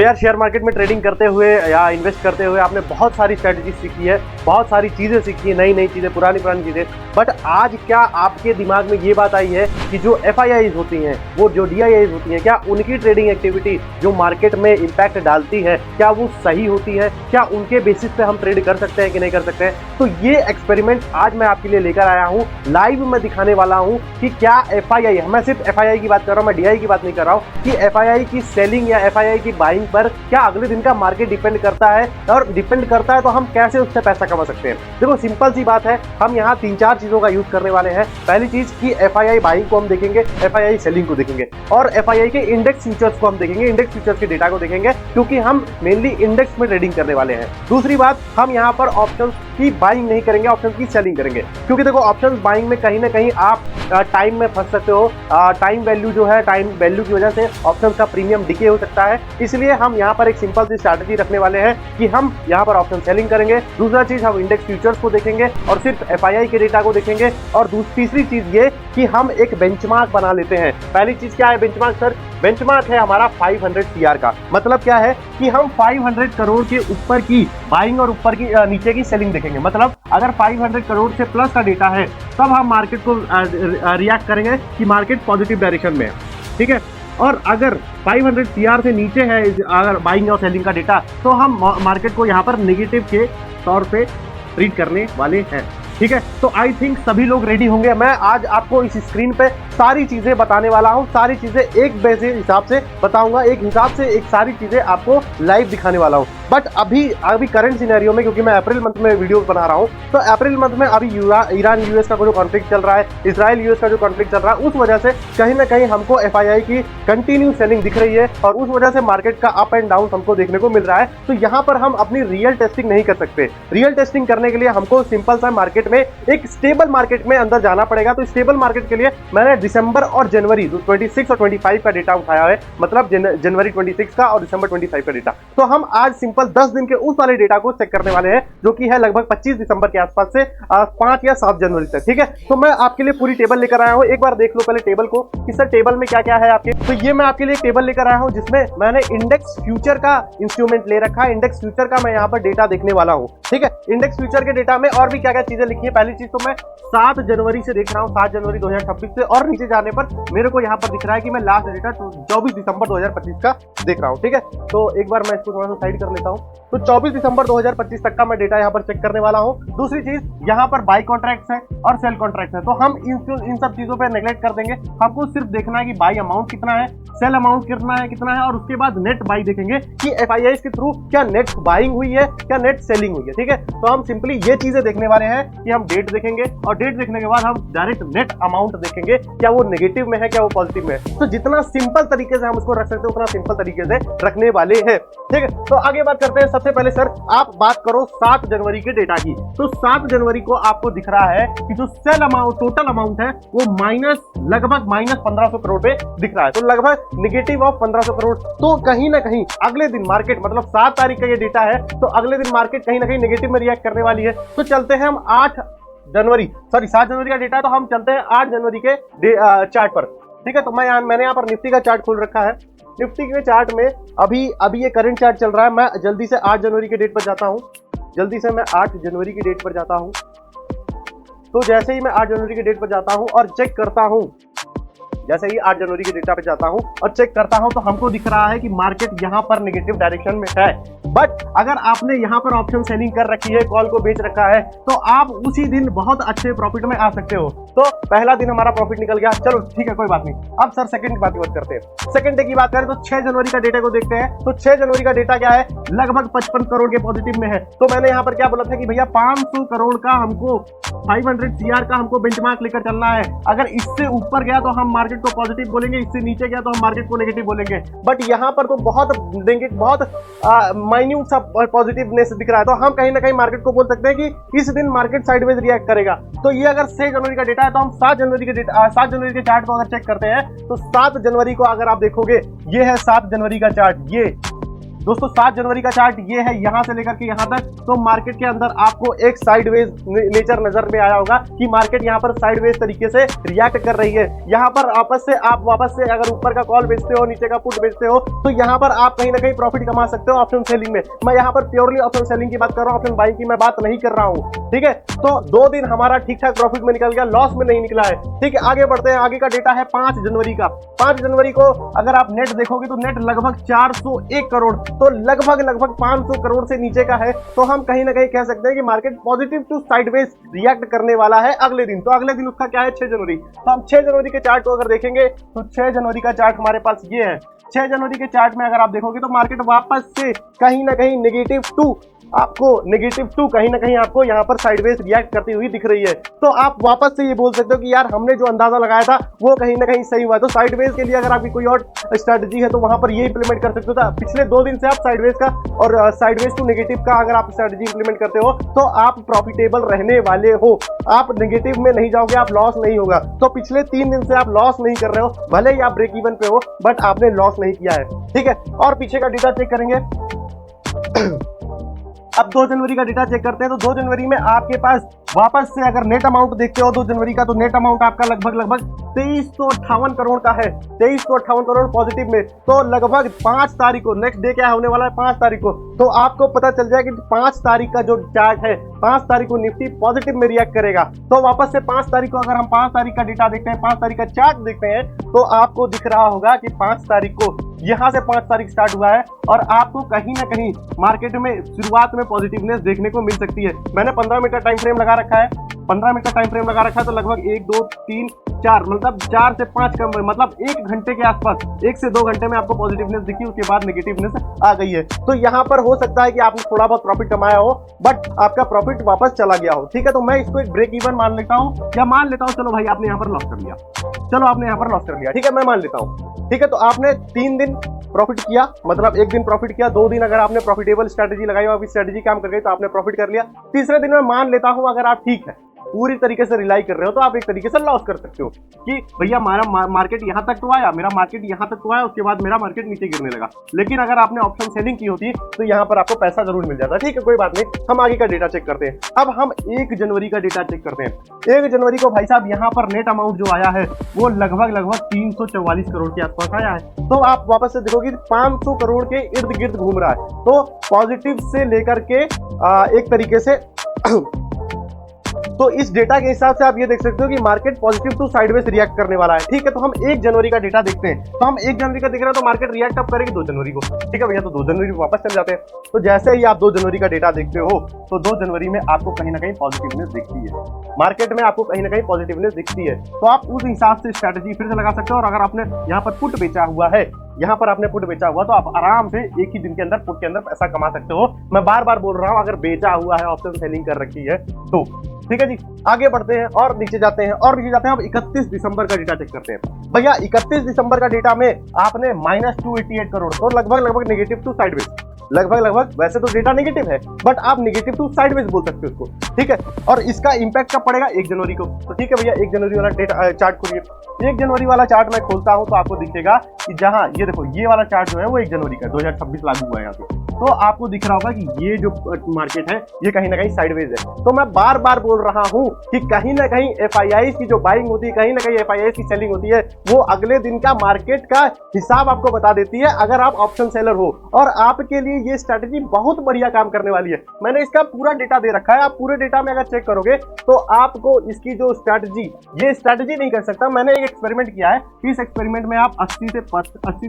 यार share market में trading करते हुए या इन्वेस्ट करते हुए आपने बहुत सारी स्ट्रेटजी सीखी है, बहुत सारी चीज़ें सीखी है, नई नई चीज़ें, पुरानी चीज़ें। बट आज क्या आपके दिमाग में ये बात आई है कि जो FIIs होती हैं, वो जो DIIs होती हैं, क्या उनकी ट्रेडिंग एक्टिविटी जो मार्केट में इम्पैक्ट डालती है, क्या वो सही होती है? क्या उनके बेसिस पे हम ट्रेड कर सकते हैं कि नहीं कर सकते हैं? तो ये एक्सपेरिमेंट आज मैं आपके लिए लेकर आया हूँ। लाइव में दिखाने वाला हूँ कि क्या FII, मैं सिर्फ FII की बात कर रहा हूँ, मैं DI की बात नहीं कर रहा हूँ, कि FII की सेलिंग या FII की बाइंग पर क्या अगले दिन का मार्केट डिपेंड करता है, और डिपेंड करता है तो हम कैसे उससे पैसा कमा सकते हैं। देखो सिंपल सी बात है, हम यहाँ 3-4 चीजों का यूज करने वाले हैं। पहली चीज की FII बाइंग को हम देखेंगे, FII सेलिंग को देखेंगे, और FII के इंडेक्स फ्यूचर्स को हम देखेंगे, इंडेक्स फ्यूचर्स के डेटा को देखेंगे, क्योंकि हम मेनली इंडेक्स में ट्रेडिंग करने वाले हैं। दूसरी बात, हम यहाँ पर ऑप्शंस की बाइंग नहीं करेंगे, ऑप्शंस की सेलिंग करेंगे, क्योंकि देखो ऑप्शंस बाइंग में कहीं ना कहीं आप टाइम में फंस सकते हो। टाइम वैल्यू जो है, टाइम वैल्यू की वजह से ऑप्शंस का प्रीमियम डिके हो सकता है। इसलिए हम यहाँ पर एक सिंपल सी स्ट्रैटेजी रखने वाले हैं कि हम यहाँ पर ऑप्शन सेलिंग करेंगे। दूसरा चीज, हम इंडेक्स फ्यूचर्स को देखेंगे और सिर्फ FII के डेटा को देखेंगे। और तीसरी चीज ये कि हम एक बेंचमार्क बना लेते हैं। पहली चीज क्या है बेंचमार्क सर? बेंचमार्क है हमारा 500 CR का। मतलब क्या है कि हम 500 करोड़ के ऊपर की बाइंग और ऊपर की नीचे की सेलिंग देखेंगे। मतलब अगर 500 करोड़ से प्लस का डेटा है तब हम मार्केट को रिएक्ट करेंगे कि मार्केट पॉजिटिव डायरेक्शन में है, ठीक है। और अगर 500 CR से नीचे है अगर बाइंग और सेलिंग का डेटा, तो हम मार्केट को यहाँ पर नेगेटिव के तौर पे ट्रीट करने वाले हैं, ठीक है। तो आई थिंक सभी लोग रेडी होंगे। मैं आज आपको इस स्क्रीन पे सारी चीजें बताने वाला हूं, सारी चीजें एक बेसिस हिसाब से बताऊंगा, एक हिसाब से एक सारी चीजें आपको लाइव दिखाने वाला हूं। बट अभी करंट सिनेरियो में, क्योंकि मैं अप्रैल मंथ में वीडियो बना रहा हूं, तो अप्रैल मंथ में अभी ईरान US का जो कॉन्फ्लिक्ट चल रहा है, इजराइल US का जो कॉन्फ्लिक्ट चल रहा है, उस वजह से कहीं ना कहीं हमको FII की कंटिन्यू सेलिंग दिख रही है, और उस वजह से मार्केट का अप एंड डाउन हमको देखने को मिल रहा है। तो यहाँ पर हम अपनी रियल टेस्टिंग नहीं कर सकते। रियल टेस्टिंग करने के लिए हमको सिंपल सा मार्केट में, एक स्टेबल मार्केट में अंदर जाना पड़ेगा। तो स्टेबल मार्केट के लिए मैंने दिसंबर और जनवरी 26 और 25 का डेटा उठाया है, मतलब जनवरी 26 का और दिसंबर 25 का डेटा। तो हम आज सिंपल 10 दिन के उस वाले डेटा को चेक करने वाले हैं, जो कि है लगभग 25 दिसंबर के आसपास से 5 या 7 जनवरी तक, ठीक है। तो मैं आपके लिए पूरी टेबल लेकर आया हूं। एक बार देख लो पहले टेबल को कि सर टेबल में क्या क्या है आपके। तो ये मैं आपके लिए एक टेबल लेकर आया हूं, जिसमें मैंने इंडेक्स फ्यूचर का इंस्ट्रूमेंट ले रखा है। इंडेक्स फ्यूचर का मैं यहाँ पर डेटा देखने वाला हूँ, ठीक है। इंडेक्स फ्यूचर के डेटा में और भी क्या क्या चीजें लिखी है। पहली चीज तो मैं 7 जनवरी से देख रहा हूँ, 7 जनवरी 2026 से, और नीचे जाने पर मेरे को यहाँ पर दिख रहा है कि मैं लास्ट डेटा 24 दिसंबर 2025 का देख रहा हूँ, ठीक है। तो एक बार मैं इसको थोड़ा सा साइड कर लेता हूँ। तो 24 दिसंबर 2025 तक का मैं डेटा यहाँ पर चेक करने वाला हूँ। दूसरी चीज, यहाँ पर बाई कॉन्ट्रैक्ट्स है और सेल कॉन्ट्रैक्ट्स है, तो हम इन सब चीजों पे नेगलेक्ट कर देंगे। हमको सिर्फ देखना है कि बाई अमाउंट कितना है, सेल अमाउंट कितना है, और उसके बाद नेट बाई देखेंगे कि FIIs के थ्रू क्या नेट बाइंग हुई है, क्या नेट सेलिंग हुई है, ठीक है। तो हम सिंपली ये चीजें देखने वाले हैं कि हम डेट देखेंगे, और डेट देखने के बाद हम डायरेक्ट नेट अमाउंट देखेंगे, क्या वो नेगेटिव में है, क्या वो पॉजिटिव में है। तो जितना सिंपल तरीके से हम उसको रख सकते हैं उतना सिंपल तरीके से रखने वाले हैं, ठीक है। तो आगे बात करते हैं। सबसे पहले सर आप बात करो 7 जनवरी के डेटा की। तो 7 जनवरी को आपको दिख रहा है कि जो सेल अमाउंट, टोटल अमाउंट है, वो लगभग माइनस 1500 करोड़ पे दिख रहा है। तो लगभग नेगेटिव ऑफ 1500 करोड़। तो कहीं ना कहीं अगले दिन मार्केट, मतलब 7 तारीख का ये डेटा है, तो अगले दिन मार्केट कहीं ना कहीं नेगेटिव में रिएक्ट करने वाली है। तो चलते हैं हम 7 जनवरी का डेटा है, तो हम चलते हैं 8 जनवरी के चार्ट पर, ठीक है। तो मैंने यहाँ पर निफ्टी का चार्ट खोल रखा है। निफ्टी के चार्ट में अभी ये करंट चार्ट चल रहा है। मैं जल्दी से 8 जनवरी के डेट पर जाता हूँ। तो जैसे ही मैं 8 जनवरी के डेट पर जाता हूँ और चेक करता हूँ, जैसे ही 8 जनवरी के डेटा पे जाता हूं और चेक करता हूं, तो हमको दिख रहा है कि मार्केट यहां पर नेगेटिव डायरेक्शन में है। बट अगर आपने यहां पर ऑप्शन सेलिंग कर रखी है, कॉल को बेच रखा है, तो आप उसी दिन बहुत अच्छे प्रॉफिट में आ सकते हो। तो पहला दिन हमारा प्रॉफिट निकल गया, चलो ठीक है, कोई बात नहीं। अब सर सेकंड की बात करते हैं। सेकंड डे की बात करें तो 6 जनवरी का डेटा को देखते हैं। तो 6 जनवरी का डेटा क्या है, लगभग 55 करोड़ के पॉजिटिव में है। तो मैंने यहाँ पर क्या बोला था कि भैया 500 करोड़ का हमको, 500 CR का हमको बेंचमार्क लेकर चलना है। अगर इससे ऊपर गया तो हम मार्केट को पॉजिटिव बोलेंगे, इससे नीचे गया तो हम मार्केट को नेगेटिव बोलेंगे। बट यहाँ पर तो बहुत माइन्यूट सा पॉजिटिवनेस दिख रहा है, तो हम कहीं ना कहीं मार्केट को बोल सकते हैं कि इस दिन मार्केट साइडवेज रिएक्ट करेगा। तो ये अगर 6 जनवरी का डेटा है, तो हम 7 जनवरी के चार्ट को अगर चेक करते हैं, तो 7 जनवरी को अगर आप देखोगे, ये है 7 जनवरी का चार्ट, दोस्तों 7 जनवरी का चार्ट ये है, यहां से लेकर के यहां तक। तो मार्केट के अंदर आपको एक साइडवेज नेचर नजर में आया होगा कि मार्केट यहां पर साइडवेज तरीके से रिएक्ट कर रही है। यहां पर वापस से अगर ऊपर का कॉल बेचते हो, नीचे का पुट बेचते हो, तो यहां पर आप कहीं ना कहीं प्रॉफिट कमा सकते हो ऑप्शन सेलिंग में। मैं यहां पर प्योरली ऑप्शन सेलिंग की बात कर रहा हूं, ऑप्शन बाइंग की मैं बात नहीं कर रहा हूं, ठीक है। तो 2 दिन हमारा ठीक ठाक प्रॉफिट में निकल गया, लॉस में नहीं निकला है, ठीक है। आगे बढ़ते हैं, आगे का डेटा है 5 जनवरी का। 5 जनवरी को अगर आप नेट देखोगे तो नेट लगभग 401 करोड़, तो लगभग 500 करोड़ से नीचे का है। तो हम कहीं ना कहीं कह सकते हैं कि market positive to sideways react करने वाला है अगले दिन। तो अगले दिन उसका क्या है, 6 जनवरी। तो हम 6 जनवरी के चार्ट को अगर देखेंगे तो 6 जनवरी का चार्ट हमारे पास ये है। 6 जनवरी के चार्ट में अगर आप देखोगे तो मार्केट वापस से कहीं ना कहीं -2 कहीं ना कहीं आपको यहाँ पर साइडवेज रिएक्ट करती हुई दिख रही है। तो आप वापस से ये बोल सकते हो कि यार हमने जो अंदाजा लगाया था वो कहीं ना कहीं सही हुआ है। तो साइडवेज के लिए अगर आपकी कोई और स्ट्रेटजी है तो वहां पर ये इंप्लीमेंट कर सकते हो। पिछले 2 दिन से आप साइडवेज का और साइडवेज टू नेगेटिव का अगर आप स्ट्रेटजी इंप्लीमेंट करते हो तो आप प्रॉफिटेबल रहने वाले हो, आप नेगेटिव में नहीं जाओगे, आप लॉस नहीं होगा। तो पिछले 3 दिन से आप लॉस नहीं कर रहे हो, भले ही आप ब्रेक इवन पे हो बट आपने लॉस नहीं किया है, ठीक है। और पीछे का डेटा चेक करेंगे। अब 2 जनवरी का डेटा चेक करते हैं। तो 2 जनवरी में आपके पास वापस से अगर नेट अमाउंट देखते हो 2 जनवरी का, तो नेट अमाउंट आपका लगभग 2358 करोड़ का है। 2358 करोड़ पॉजिटिव में। तो लगभग 5 तारीख को, नेक्स्ट डे क्या होने वाला है, 5 तारीख को, तो आपको पता चल जाएगा कि 5 तारीख का जो चार्ट है, 5 तारीख को निफ्टी पॉजिटिव में रिएक्ट करेगा। तो वापस से 5 तारीख को अगर हम 5 तारीख का डेटा देखते हैं, 5 तारीख का चार्ट देखते हैं, तो आपको दिख रहा होगा कि 5 तारीख को यहां से 5 तारीख स्टार्ट हुआ है और आपको कहीं ना कहीं मार्केट में शुरुआत में पॉजिटिवनेस देखने को मिल सकती है। मैंने 15 मिनट का टाइम फ्रेम लगा रखा है, 15 मिनट का टाइम फ्रेम लगा रखा है। तो लगभग 1 2 3 4 मतलब 4 से 5 कम, मतलब 1 घंटे के आसपास, 1 से 2 घंटे में आपको पॉजिटिवनेस दिखी, उसके बाद नेगेटिवनेस आ गई है। तो यहाँ पर हो सकता है कि आपने थोड़ा बहुत प्रॉफिट कमाया हो बट आपका प्रॉफिट वापस चला गया हो, ठीक है। तो मैं इसको एक ब्रेक इवन मान लेता हूँ, या मान लेता हूँ, चलो भाई आपने यहाँ पर लॉस कर लिया, चलो आपने यहाँ पर लॉस कर लिया, ठीक है, मैं मान लेता हूँ, ठीक है। तो आपने 3 दिन प्रॉफिट किया, मतलब 1 दिन प्रॉफिट किया, 2 दिन अगर आपने प्रॉफिटेबल स्ट्रेटजी लगाई और स्ट्रेटजी काम कर गई तो आपने प्रॉफिट कर लिया। तीसरे दिन मैं मान लेता हूं अगर आप ठीक है, पूरी तरीके से रिलाई कर रहे हो, तो आप एक तरीके से लॉस कर सकते हो कि भैया हमारा मार्केट यहां तक तो आया, मेरा मार्केट यहां तक तो आया, उसके बाद मेरा मार्केट नीचे गिरने लगा। लेकिन अगर आपने ऑप्शन सेलिंग की होती तो यहां पर आपको पैसा जरूर मिल जाता, ठीक है, कोई बात नहीं। हम आगे का डेटा चेक करते हैं। अब हम 1 जनवरी का डेटा चेक करते हैं। 1 जनवरी को भाई साहब यहां पर नेट अमाउंट जो आया है वो लगभग 344 करोड़ के आसपास आया है। तो आप वापस से देखोगे 500 करोड़ के इर्द गिर्द घूम रहा है। तो पॉजिटिव से लेकर के एक तरीके से तो इस डेटा के हिसाब से आप ये देख सकते हो कि market positive to sideways react करने वाला है, ठीक है। तो हम 1 जनवरी का डेटा देखते हैं। तो हम 1 जनवरी का देख रहे हैं तो मार्केट रिएक्ट अब करेगी 2 जनवरी को, ठीक है भैया। तो 2 जनवरी को वापस चल जाते हैं। तो जैसे ही आप 2 जनवरी का डेटा देखते हो तो 2 जनवरी में आपको कहीं ना कहीं पॉजिटिवनेस दिखती है, मार्केट में आपको कहीं ना कहीं पॉजिटिवनेस दिखती है। तो आप उस हिसाब से स्ट्रेटजी फिर से लगा सकते हो। और अगर आपने यहाँ पर पुट बेचा हुआ है, यहाँ पर आपने पुट बेचा हुआ, तो आप आराम से एक ही दिन के अंदर पुट के अंदर पैसा कमा सकते हो। मैं बार बार बोल रहा हूँ, अगर बेचा हुआ है, ऑप्शन सेलिंग कर रखी है तो, ठीक है जी। आगे बढ़ते हैं और नीचे जाते हैं अब 31 दिसंबर का डेटा चेक करते हैं। भैया 31 दिसंबर का डेटा में आपने -288 करोड़, तो लगभग नेगेटिव टू साइडवेज, लगभग वैसे तो डेटा नेगेटिव है बट आप नेगेटिव टू साइडवेज बोल सकते हो उसको, ठीक है। और इसका इंपैक्ट कब पड़ेगा, 1 जनवरी को। तो ठीक है भैया, 1 जनवरी वाला डेटा चार्ट खोलिए। 1 जनवरी वाला चार्ट मैं खोलता हूं तो आपको दिखेगा कि जहां ये देखो, ये वाला चार्ट जो है वो 1 जनवरी का 2026 लागू हुआ है यहाँ पे। तो आपको दिख रहा होगा कि ये जो मार्केट है ये कहीं ना कहीं साइडवेज है। तो मैं बार बार बोल रहा हूं कि कहीं ना कहीं एफआईआई की जो बाइंग होती है, कहीं ना कहीं एफआईआई की सेलिंग होती है, वो अगले दिन का मार्केट का हिसाब आपको बता देती है अगर आप ऑप्शन सेलर हो। और आपके लिए ये स्ट्रैटेजी बहुत बढ़िया काम करने वाली है। मैंने इसका पूरा डेटा दे रखा है, आप पूरे डेटा में अगर चेक करोगे तो आपको इसकी जो स्ट्रैटेजी, ये स्ट्रैटेजी नहीं कर सकता। मैंने एक एक्सपेरिमेंट किया है, इस एक्सपेरिमेंट में आप 80 से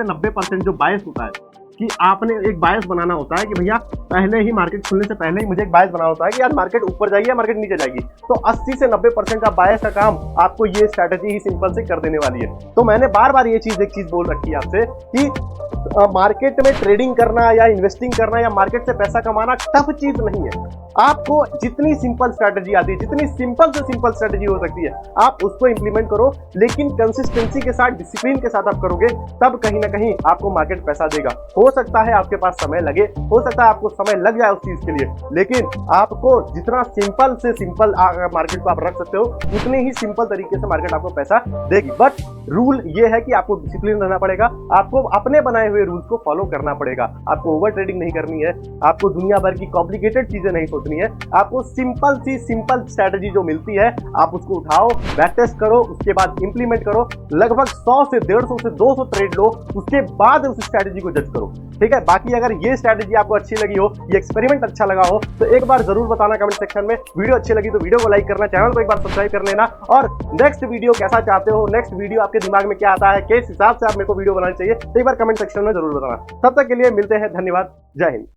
90% जो बायस होता है कि आपने एक बायस बनाना होता है कि भैया पहले ही मार्केट खुलने से पहले ही मुझे एक बायस बनाना होता है कि यार मार्केट ऊपर जाएगी या मार्केट नीचे जाएगी। तो 80 से 90% का बायस का काम आपको ये स्ट्रैटेजी ही सिंपल से कर देने वाली है। तो मैंने बार बार ये चीज एक चीज बोल रखी है आपसे कि मार्केट में ट्रेडिंग करना या इन्वेस्टिंग करना या मार्केट से पैसा कमाना टफ चीज नहीं है। आपको जितनी सिंपल स्ट्रैटेजी आती है, जितनी सिंपल से सिंपल स्ट्रैटेजी हो सकती है, आप उसको इंप्लीमेंट करो, लेकिन कंसिस्टेंसी के साथ, डिसिप्लिन के साथ आप करोगे, तब कहीं ना कहीं आपको मार्केट पैसा देगा। हो सकता है आपके पास समय लगे, हो सकता है आपको समय लग जाए उस चीज के लिए, लेकिन आपको जितना सिंपल से सिंपल मार्केट को आप रख सकते हो, उतने ही सिंपल तरीके से मार्केट आपको पैसा देगी। बट रूल ये है कि आपको डिसिप्लिन रहना पड़ेगा, आपको अपने बनाए हुए रूल्स को फॉलो करना पड़ेगा। आपको ओवर ट्रेडिंग नहीं करनी है, आपको दुनिया भर की कॉम्प्लिकेटेड चीजें नहीं सोचनी है, आपको सिंपल सी सिंपल स्ट्रैटेजी जो मिलती है आप उसको उठाओ, बैक टेस्ट करो, उसके बाद इंप्लीमेंट करो, लगभग 100 से 150 से 200 ट्रेड लो, उसके बाद उस स्ट्रैटेजी को जज करो। ठीक है, बाकी अगर ये स्ट्रैटेजी आपको अच्छी लगी हो, ये एक्सपेरिमेंट अच्छा लगा हो, तो एक बार जरूर बताना कमेंट सेक्शन में। वीडियो अच्छी लगी तो वीडियो को लाइक करना, चैनल को एक बार सब्सक्राइब कर लेना, और नेक्स्ट वीडियो कैसा चाहते हो, नेक्स्ट वीडियो आपके दिमाग में क्या आता है, किस हिसाब से आप मेरे को वीडियो बनानी चाहिए, तो एक बार कमेंट सेक्शन में जरूर बताना। तब तक के लिए मिलते हैं, धन्यवाद, जय हिंद।